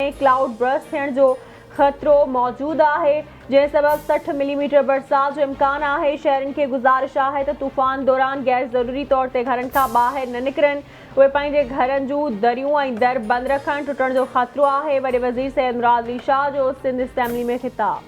में cloud burst थियण जो ख़तरो मौजूद है, जंहिं सबब 60 मिलीमीटर बरसात जो इम्कान है। शहरनि खे गुज़ारिश है तो तूफ़ान दौरान गैर ज़रूरी तौर ते घरनि खां ॿाहिरि न निकिरनि। उहे पंहिंजे घरनि जूं दरियूं ऐं दर बंदि रखनि। टुटण जो ख़तरो है। वॾे वज़ीर सैयद मुराद अली शाह जो सिंध असेंबली में ख़िताब।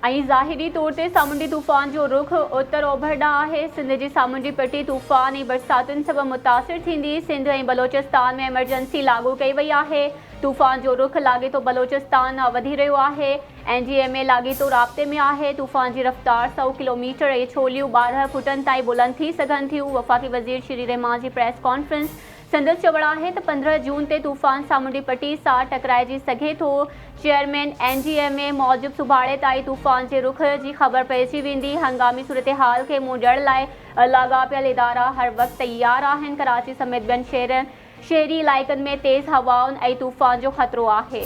ज़ाहिरी तौर ते सामुंडी तूफ़ान जो रुख उत्तर ओभर ॾांहुं है। सिंध जी सामुंडी पट्टी तूफ़ान ऐं बरसातुनि सबब मुतासिर थींदी। सिंध ऐं बलोचिस्तान में एमरजेंसी लागू कई वई है। तूफ़ान जो रुख लाॻीतो बलोचिस्तान वधी रहियो आहे। NGMA लाॻीतो राब्ते में आहे। तूफ़ान जी रफ़्तार 100 किलोमीटर ऐं छोलियूं 12 फुटनि ताईं बुलंद थी सघनि थियूं। वफ़ाक़ी वज़ीर श्री रहमान जी प्रेस कॉन्फ्रेंस संदसि चवण है तो 15 जून ते तूफ़ान सामुंडी पट्टी सां टकराइजी सघे थो। चेयरमैन NGMA मौजूब सुभाणे ताईं तूफ़ान जे रुख जी ख़बर पइजी वेंदी। हंगामी सूरत-हाल खे मुंहुं ॾियण लाइ लाॻापियल इदारा हर वक़्तु तैयार आहिनि। कराची समेत ॿियनि शहरी इलाइक़नि में तेज़ हवाउनि ऐं तूफ़ान जो ख़तरो आहे।